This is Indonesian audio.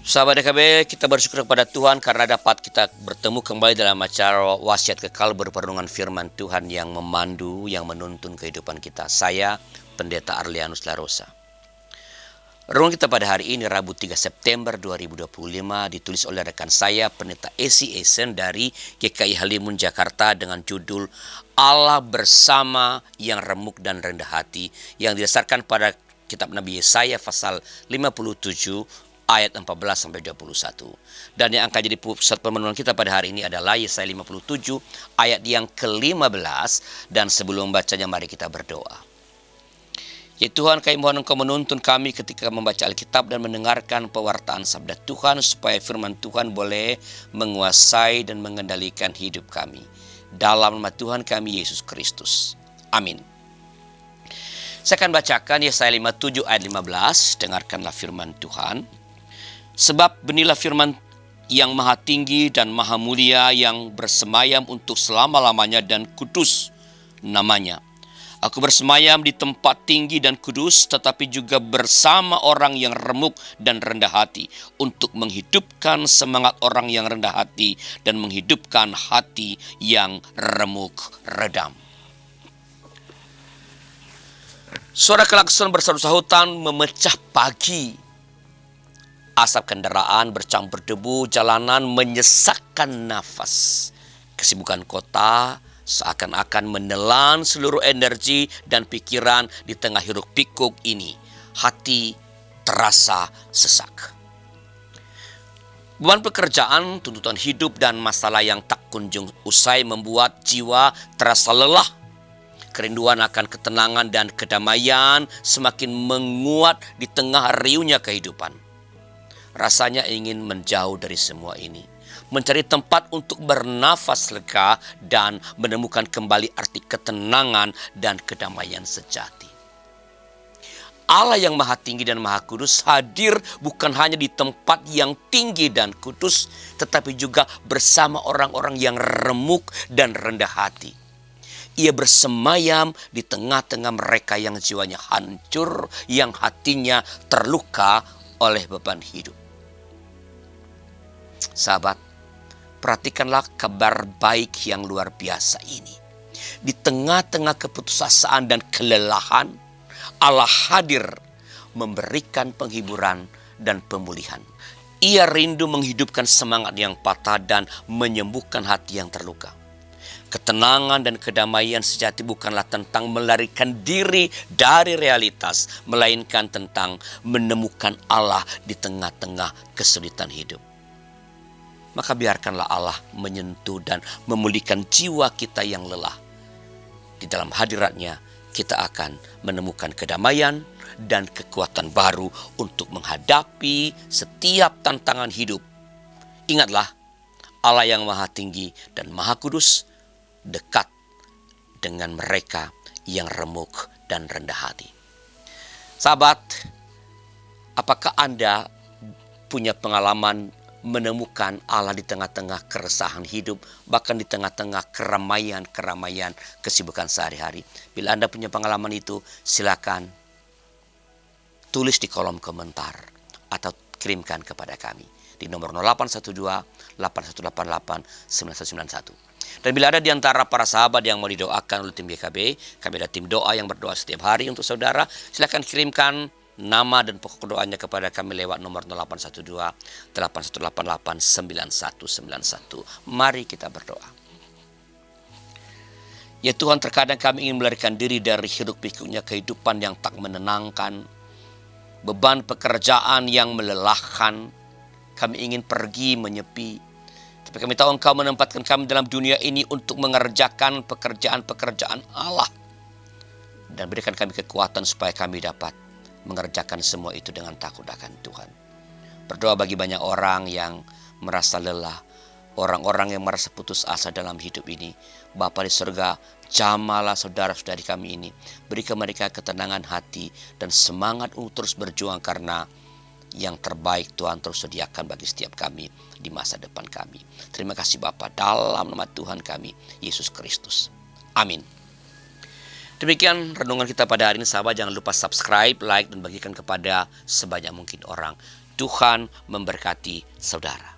Sahabat DKB, kita bersyukur kepada Tuhan karena dapat kita bertemu kembali dalam acara Wasiat Kekal berperenungan firman Tuhan yang memandu, yang menuntun kehidupan kita. Saya, Pendeta Arlianus Larosa. Renungan kita pada hari ini, Rabu 3 September 2025, ditulis oleh rekan saya, Pendeta Esi Esen dari GKI Halimun, Jakarta, dengan judul Allah bersama yang remuk dan rendah hati, yang didasarkan pada kitab Nabi Yesaya pasal 57, ayat 14-21. Dan yang akan jadi pusat pemenuhan kita pada hari ini adalah Yesaya 57 ayat yang ke-15. Dan sebelum bacanya, mari kita berdoa. Ya Tuhan, kami mohon Engkau menuntun kami ketika membaca Alkitab dan mendengarkan pewartaan sabda Tuhan, supaya firman Tuhan boleh menguasai dan mengendalikan hidup kami. Dalam nama Tuhan kami Yesus Kristus. Amin. Saya akan bacakan Yesaya 57 ayat 15. Dengarkanlah firman Tuhan. Sebab beginilah firman yang maha tinggi dan maha mulia, yang bersemayam untuk selama-lamanya dan kudus namanya. Aku bersemayam di tempat tinggi dan kudus, tetapi juga bersama orang yang remuk dan rendah hati, untuk menghidupkan semangat orang yang rendah hati dan menghidupkan hati yang remuk redam. Suara klakson bersahut-sahutan memecah pagi. Asap kendaraan bercampur debu jalanan menyesakkan nafas. Kesibukan kota seakan-akan menelan seluruh energi dan pikiran di tengah hiruk-pikuk ini. Hati terasa sesak. Beban pekerjaan, tuntutan hidup, dan masalah yang tak kunjung usai membuat jiwa terasa lelah. Kerinduan akan ketenangan dan kedamaian semakin menguat di tengah riuhnya kehidupan. Rasanya ingin menjauh dari semua ini, mencari tempat untuk bernafas lega dan menemukan kembali arti ketenangan dan kedamaian sejati. Allah yang maha tinggi dan maha kudus hadir bukan hanya di tempat yang tinggi dan kudus, tetapi juga bersama orang-orang yang remuk dan rendah hati. Ia bersemayam di tengah-tengah mereka yang jiwanya hancur, yang hatinya terluka oleh beban hidup. Sahabat, perhatikanlah kabar baik yang luar biasa ini. Di tengah-tengah keputusasaan dan kelelahan, Allah hadir memberikan penghiburan dan pemulihan. Ia rindu menghidupkan semangat yang patah dan menyembuhkan hati yang terluka. Ketenangan dan kedamaian sejati bukanlah tentang melarikan diri dari realitas, melainkan tentang menemukan Allah di tengah-tengah kesulitan hidup. Maka biarkanlah Allah menyentuh dan memulihkan jiwa kita yang lelah. Di dalam hadiratnya kita akan menemukan kedamaian dan kekuatan baru untuk menghadapi setiap tantangan hidup. Ingatlah, Allah yang maha tinggi dan maha kudus dekat dengan mereka yang remuk dan rendah hati. Sahabat, apakah Anda punya pengalaman menemukan Allah di tengah-tengah keresahan hidup, bahkan di tengah-tengah keramaian kesibukan sehari-hari? Bila Anda punya pengalaman itu, silakan tulis di kolom komentar atau kirimkan kepada kami di nomor 0812-8188-9191. Dan bila ada di antara para sahabat yang mau didoakan oleh tim GKB, kami ada tim doa yang berdoa setiap hari untuk saudara. Silakan kirimkan nama dan pokok doanya kepada kami lewat nomor 0812-8188-9191. Mari kita berdoa. Ya Tuhan, terkadang kami ingin melarikan diri dari hiruk-pikuknya kehidupan yang tak menenangkan, beban pekerjaan yang melelahkan. Kami ingin pergi menyepi, tapi kami tahu Engkau menempatkan kami dalam dunia ini untuk mengerjakan pekerjaan-pekerjaan Allah. Dan berikan kami kekuatan supaya kami dapat mengerjakan semua itu dengan takut akan Tuhan. Berdoa bagi banyak orang yang merasa lelah, orang-orang yang merasa putus asa dalam hidup ini. Bapa di surga, jamalah saudara-saudari kami ini. Berikan mereka ketenangan hati dan semangat untuk terus berjuang, karena yang terbaik Tuhan terus sediakan bagi setiap kami di masa depan kami. Terima kasih Bapa, dalam nama Tuhan kami, Yesus Kristus. Amin. Demikian renungan kita pada hari ini, sahabat. Jangan lupa subscribe, like, dan bagikan kepada sebanyak mungkin orang. Tuhan memberkati saudara.